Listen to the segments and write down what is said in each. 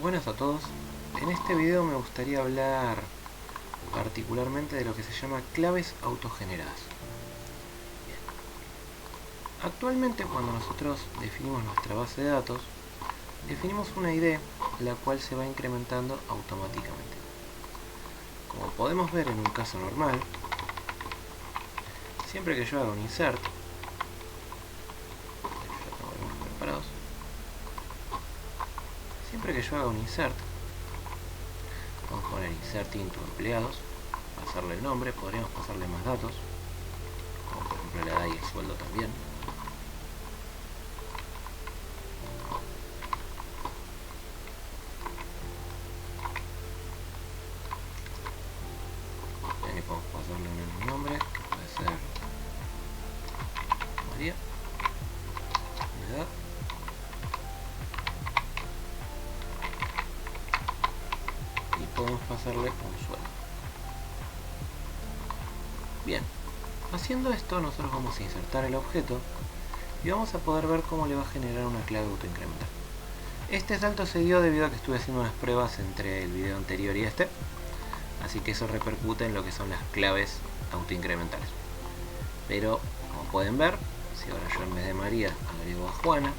Buenas a todos. En este video me gustaría hablar particularmente de lo que se llama claves autogeneradas. Bien. Actualmente, cuando nosotros definimos nuestra base de datos, definimos una ID la cual se va incrementando automáticamente. Como podemos ver en un caso normal, siempre que yo haga un insert, vamos a poner insert into empleados, pasarle el nombre, podríamos pasarle más datos, como por ejemplo la edad y el sueldo también. Aquí podemos pasarle un nombre, que puede ser María, la edad, y podemos pasarle un sueldo. Bien, haciendo esto nosotros vamos a insertar el objeto y vamos a poder ver cómo le va a generar una clave autoincremental. Este salto se dio debido a que estuve haciendo unas pruebas entre el video anterior y este, así que eso repercute en lo que son las claves autoincrementales. Pero, como pueden ver, si ahora yo en vez de María agrego a Juana,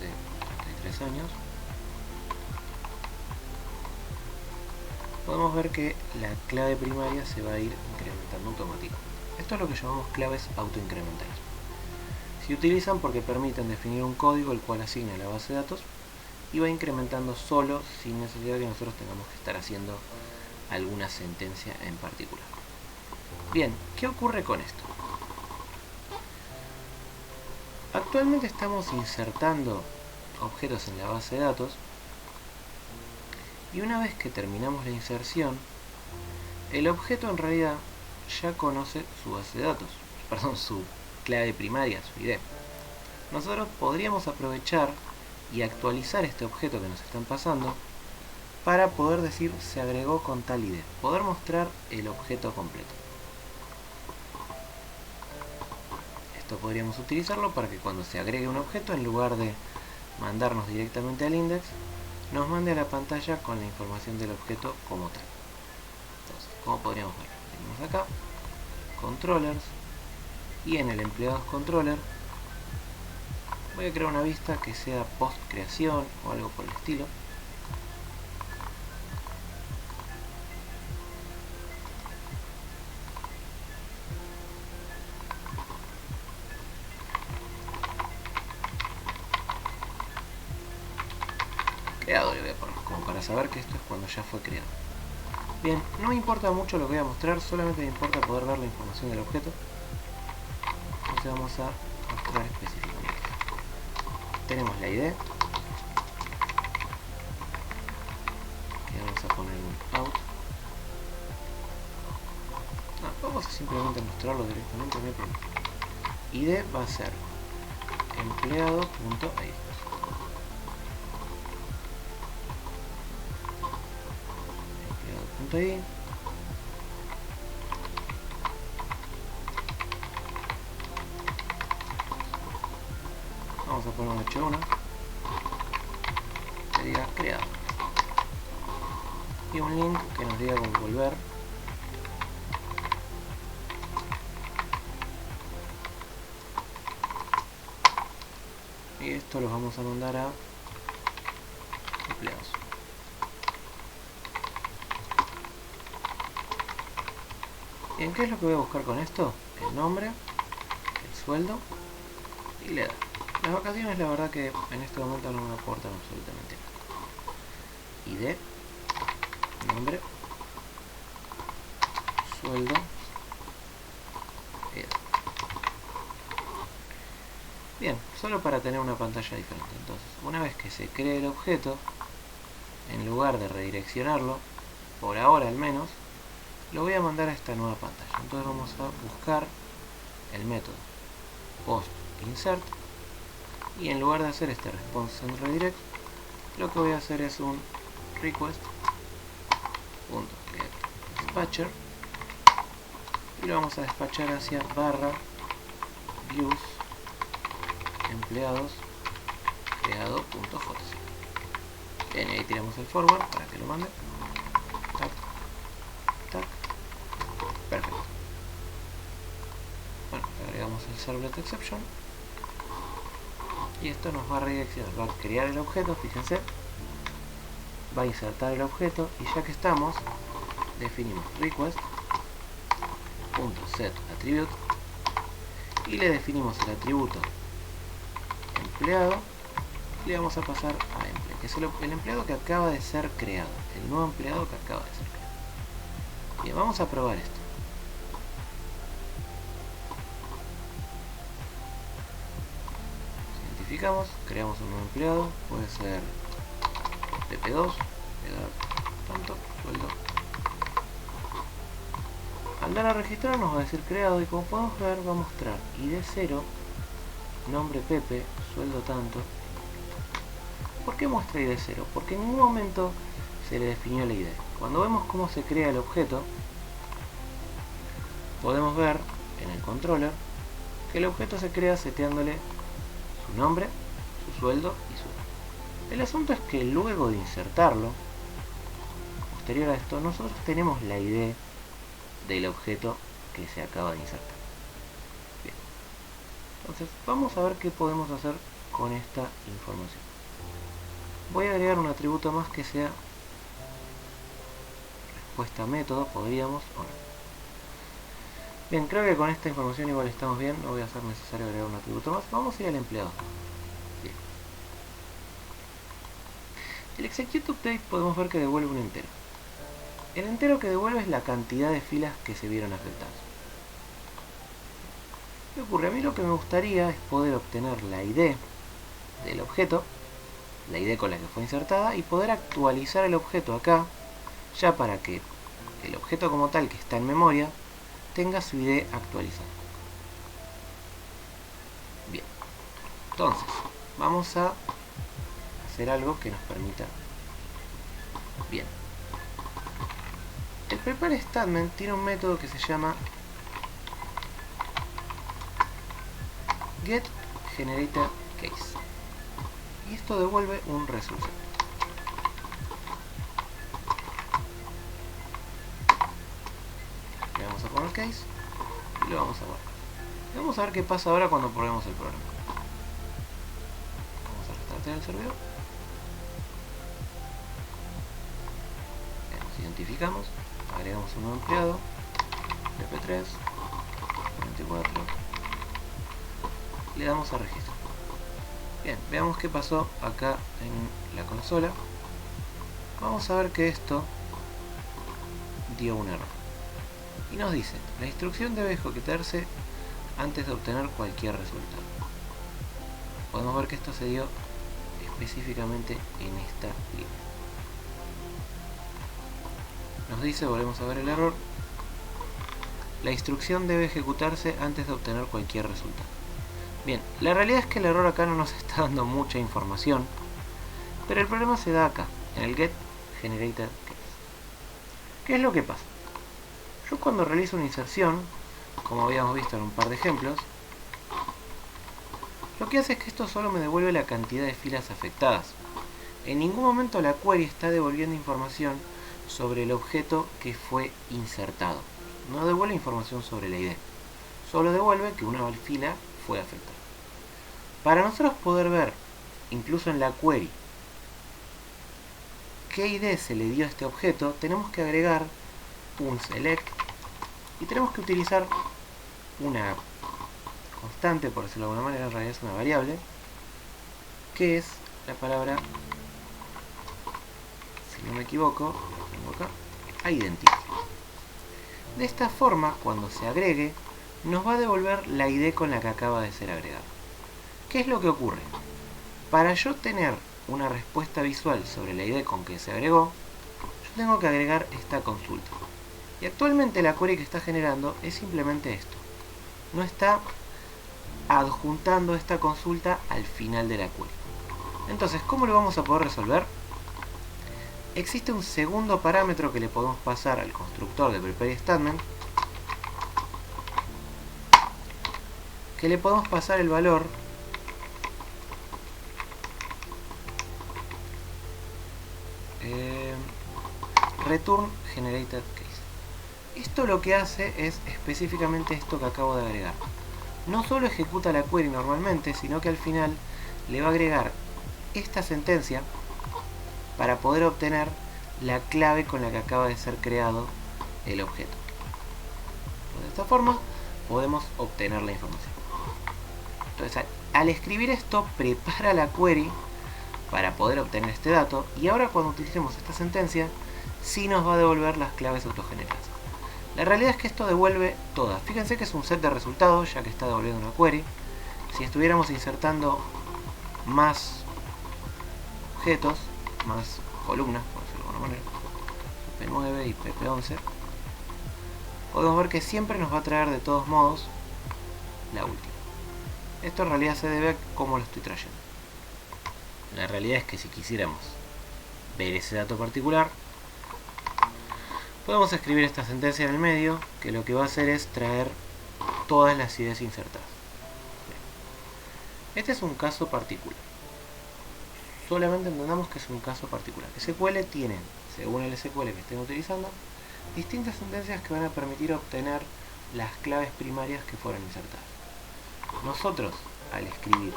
de 33 años, podemos ver que la clave primaria se va a ir incrementando automáticamente. Esto es lo que llamamos claves autoincrementales. Se utilizan porque permiten definir un código el cual asigne la base de datos y va incrementando solo sin necesidad de que nosotros tengamos que estar haciendo alguna sentencia en particular. Bien, ¿qué ocurre con esto? Actualmente estamos insertando objetos en la base de datos y una vez que terminamos la inserción, el objeto en realidad ya conoce su base de datos, su clave primaria, su ID. Nosotros podríamos aprovechar y actualizar este objeto que nos están pasando para poder decir se agregó con tal ID, poder mostrar el objeto completo. Esto podríamos utilizarlo para que cuando se agregue un objeto, en lugar de mandarnos directamente al index, nos mande a la pantalla con la información del objeto como tal. Entonces, ¿cómo podríamos ver? Venimos acá, controllers, y en el empleados controller voy a crear una vista que sea post creación o algo por el estilo. Creado le voy a poner, como para saber que esto es cuando ya fue creado. Bien, no me importa mucho lo que voy a mostrar, solamente me importa poder ver la información del objeto. Entonces vamos a mostrar específicamente. Tenemos la ID, que vamos a poner un out. Vamos a simplemente mostrarlo directamente, no hay problema. ID va a ser empleado.id. Empleado.id. Vamos a poner un H1 que diga creado y un link que nos diga cómo volver. Y esto lo vamos a mandar a empleados. Bien, ¿qué es lo que voy a buscar con esto? El nombre, el sueldo y la edad. Las vacaciones la verdad que en este momento no me aportan absolutamente nada. ID, nombre, sueldo, edad. Bien, solo para tener una pantalla diferente. Entonces, una vez que se cree el objeto, en lugar de redireccionarlo, por ahora al menos, lo voy a mandar a esta nueva pantalla. Entonces vamos a buscar el método post insert y en lugar de hacer este response and redirect, lo que voy a hacer es un request.getDispatcher y lo vamos a despachar hacia barra views empleados creado.fotos. Bien, ahí tiramos el forward para que lo mande. Tac, tac. Perfecto. Bueno, agregamos el servlet exception. Y esto nos va a redireccionar, va a crear el objeto, fíjense. Va a insertar el objeto y ya que estamos, definimos request.setAttribute y le definimos el atributo empleado y le vamos a pasar a empleo, que es el empleado que acaba de ser creado, el nuevo empleado que acaba de ser creado. Bien, vamos a probar esto. Identificamos, creamos un nuevo empleado, puede ser pp2, tanto, sueldo. Al dar a registrar nos va a decir creado y como podemos ver va a mostrar id 0, nombre Pepe, sueldo tanto. ¿Por qué muestra id 0? Porque en ningún momento se le definió la id. Cuando vemos cómo se crea el objeto, podemos ver en el controller que el objeto se crea seteándole su nombre, su sueldo y su edad. El asunto es que luego de insertarlo, posterior a esto, nosotros tenemos la id del objeto que se acaba de insertar. Bien. Entonces vamos a ver qué podemos hacer con esta información. Voy a agregar un atributo más que sea respuesta método, podríamos o no. Bien, creo que con esta información igual estamos bien, no voy a hacer necesario agregar un atributo más. Vamos a ir al empleado. Bien. El execute update podemos ver que devuelve un entero. El entero que devuelve es la cantidad de filas que se vieron afectadas. ¿Qué ocurre? A mí lo que me gustaría es poder obtener la id del objeto, la id con la que fue insertada, y poder actualizar el objeto acá, ya para que el objeto como tal que está en memoria tenga su id actualizada. Bien, entonces vamos a hacer algo que nos permita. Bien, el prepare statement tiene un método que se llama getGeneratorCase y esto devuelve un resultado. Le vamos a poner case y lo vamos a guardar. Vamos a ver qué pasa ahora cuando probemos el programa. Vamos a restartear el servidor. Nos identificamos, agregamos un nuevo empleado, pp3, 24, le damos a registro. Bien, veamos qué pasó acá en la consola. Vamos a ver que esto dio un error. Y nos dice, la instrucción debe ejecutarse antes de obtener cualquier resultado. Podemos ver que esto se dio específicamente en esta línea. Nos dice, volvemos a ver el error, la instrucción debe ejecutarse antes de obtener cualquier resultado. Bien, la realidad es que el error acá no nos está dando mucha información, pero el problema se da acá, en el getGeneratorCase. ¿Qué es lo que pasa? Yo cuando realizo una inserción, como habíamos visto en un par de ejemplos, lo que hace es que esto solo me devuelve la cantidad de filas afectadas. En ningún momento la query está devolviendo información sobre el objeto que fue insertado. No devuelve información sobre la id. Solo devuelve que una fila fue afectada. Para nosotros poder ver, incluso en la query, qué id se le dio a este objeto, tenemos que agregar un select y tenemos que utilizar una constante, por decirlo de alguna manera, en realidad es una variable, que es la palabra, si no me equivoco, lo tengo acá, identity. De esta forma, cuando se agregue, nos va a devolver la id con la que acaba de ser agregado. ¿Qué es lo que ocurre? Para yo tener una respuesta visual sobre la id con que se agregó, yo tengo que agregar esta consulta. Y actualmente la query que está generando es simplemente esto. No está adjuntando esta consulta al final de la query. Entonces, ¿cómo lo vamos a poder resolver? Existe un segundo parámetro que le podemos pasar al constructor de prepareStatement, que le podemos pasar el valor return generated case. Esto lo que hace es específicamente esto que acabo de agregar. No solo ejecuta la query normalmente, sino que al final le va a agregar esta sentencia para poder obtener la clave con la que acaba de ser creado el objeto. De esta forma podemos obtener la información. Entonces, al escribir esto, prepara la query para poder obtener este dato, y ahora cuando utilicemos esta sentencia, sí nos va a devolver las claves autogeneradas. La realidad es que esto devuelve todas. Fíjense que es un set de resultados, ya que está devolviendo una query. Si estuviéramos insertando más objetos, más columnas, por decirlo de alguna manera, pp9 y pp11, podemos ver que siempre nos va a traer de todos modos la última. Esto en realidad se debe a cómo lo estoy trayendo. La realidad es que si quisiéramos ver ese dato particular, podemos escribir esta sentencia en el medio, que lo que va a hacer es traer todas las IDs insertadas. Este es un caso particular. Solamente entendamos que es un caso particular. SQL tiene, según el SQL que estén utilizando, distintas sentencias que van a permitir obtener las claves primarias que fueron insertadas. Nosotros, al escribir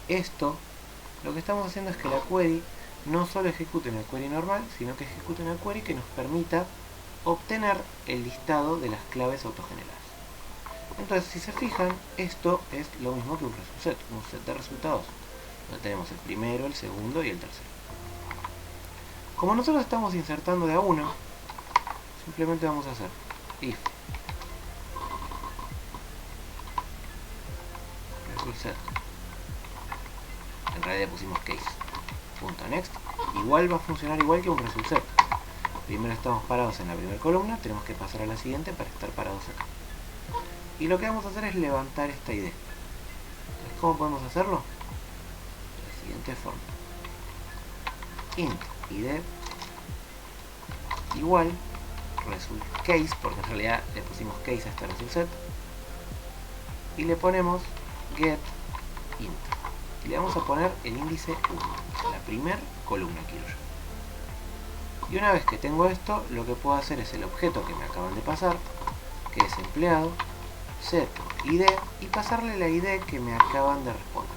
esto, lo que estamos haciendo es que la query no solo ejecute una query normal, sino que ejecute una query que nos permita obtener el listado de las claves autogeneradas. Entonces, si se fijan, esto es lo mismo que un set de resultados, donde tenemos el primero, el segundo y el tercero. Como nosotros estamos insertando de a uno, simplemente vamos a hacer if set, en realidad pusimos case.next, igual va a funcionar igual que un result set. Primero estamos parados en la primera columna, tenemos que pasar a la siguiente para estar parados acá. Y lo que vamos a hacer es levantar esta ID. Entonces, ¿cómo podemos hacerlo? De la siguiente forma. Int ID igual result case, porque en realidad le pusimos case a este result set, y le ponemos get int. Y le vamos a poner el índice 1, la primera columna quiero yo. Y una vez que tengo esto, lo que puedo hacer es el objeto que me acaban de pasar, que es empleado, set id, y pasarle la id que me acaban de responder.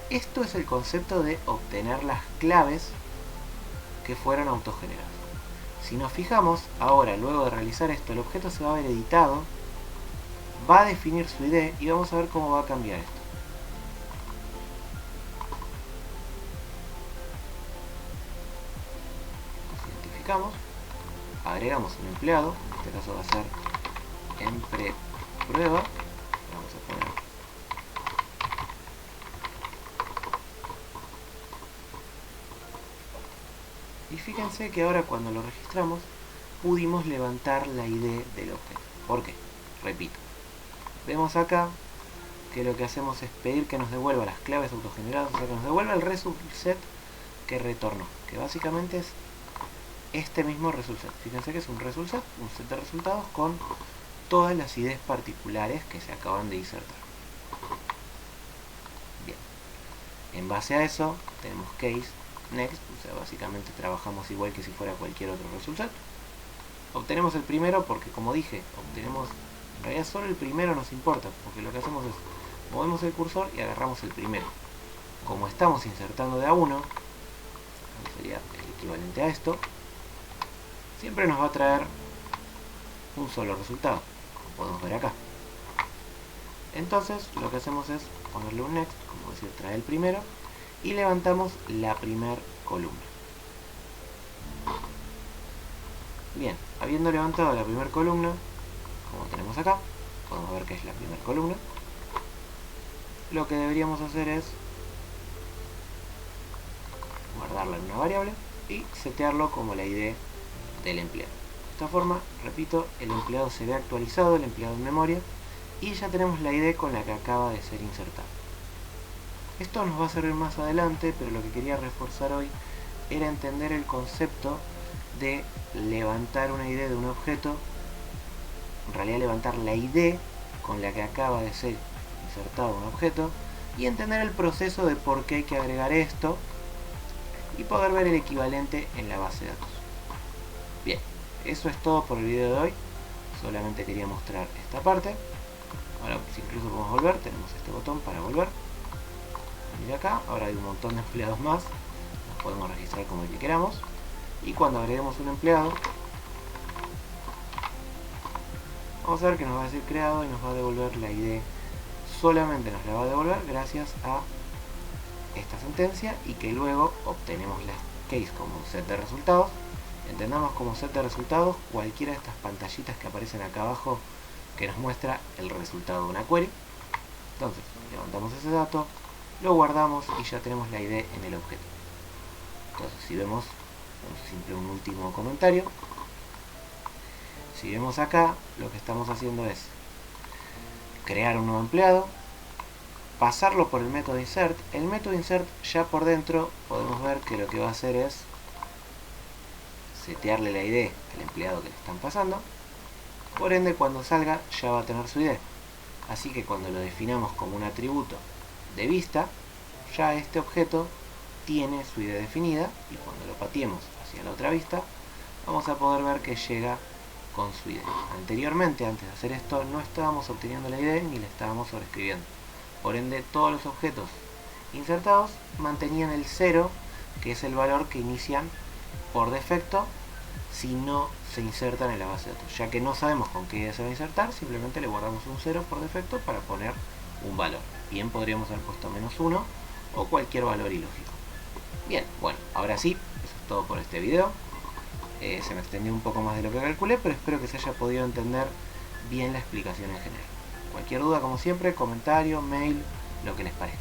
Esto es el concepto de obtener las claves que fueron autogeneradas. Si nos fijamos, ahora luego de realizar esto, el objeto se va a ver editado, va a definir su id y vamos a ver cómo va a cambiar esto. Agregamos un empleado, en este caso va a ser empre_prueba, vamos a poner y fíjense que ahora cuando lo registramos pudimos levantar la ID del objeto. ¿Por qué? Repito, vemos acá que lo que hacemos es pedir que nos devuelva las claves autogeneradas, o sea que nos devuelva el result set que retornó, que básicamente es este mismo result set. Fíjense que es un result set, un set de resultados con todas las IDs particulares que se acaban de insertar. Bien, en base a eso tenemos case next, o sea, básicamente trabajamos igual que si fuera cualquier otro result set. Obtenemos el primero porque, como dije, obtenemos, en realidad solo el primero nos importa, porque lo que hacemos es movemos el cursor y agarramos el primero. Como estamos insertando de a uno, sería el equivalente a esto, siempre nos va a traer un solo resultado, como podemos ver acá. Entonces lo que hacemos es ponerle un next, como decir, trae el primero, y levantamos la primera columna. Bien, habiendo levantado la primera columna, como tenemos acá, podemos ver que es la primera columna, lo que deberíamos hacer es guardarla en una variable y setearlo como la ID del empleado. De esta forma, repito, el empleado se ve actualizado, el empleado en memoria, y ya tenemos la ID con la que acaba de ser insertado. Esto nos va a servir más adelante, pero lo que quería reforzar hoy era entender el concepto de levantar una ID de un objeto, en realidad levantar la ID con la que acaba de ser insertado un objeto, y entender el proceso de por qué hay que agregar esto y poder ver el equivalente en la base de datos. Bien, eso es todo por el video de hoy. Solamente quería mostrar esta parte. Ahora, si incluso podemos volver, tenemos este botón para volver. Venir acá, ahora hay un montón de empleados más. Los podemos registrar como el que queramos. Y cuando agreguemos un empleado, vamos a ver que nos va a decir creado y nos va a devolver la ID. Solamente nos la va a devolver gracias a esta sentencia, y que luego obtenemos la case como un set de resultados. Entendamos como set de resultados cualquiera de estas pantallitas que aparecen acá abajo que nos muestra el resultado de una query. Entonces levantamos ese dato, lo guardamos y ya tenemos la ID en el objeto. Entonces si vemos un último comentario, si vemos acá, lo que estamos haciendo es crear un nuevo empleado, pasarlo por el método insert. El método insert ya por dentro podemos ver que lo que va a hacer es setearle la ID al empleado que le están pasando. Por ende, cuando salga ya va a tener su ID. Así que cuando lo definamos como un atributo de vista, ya este objeto tiene su ID definida, y cuando lo pateemos hacia la otra vista, vamos a poder ver que llega con su ID. Anteriormente, antes de hacer esto, no estábamos obteniendo la ID ni la estábamos sobreescribiendo. Por ende, todos los objetos insertados mantenían el 0, que es el valor que inician por defecto si no se insertan en la base de datos. Ya que no sabemos con qué ID se va a insertar, simplemente le guardamos un 0 por defecto para poner un valor. Bien, podríamos haber puesto -1 o cualquier valor ilógico. Bien, bueno, ahora sí, eso es todo por este video. Se me extendió un poco más de lo que calculé, pero espero que se haya podido entender bien la explicación en general. Cualquier duda, como siempre, comentario, mail, lo que les parezca.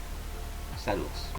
Saludos.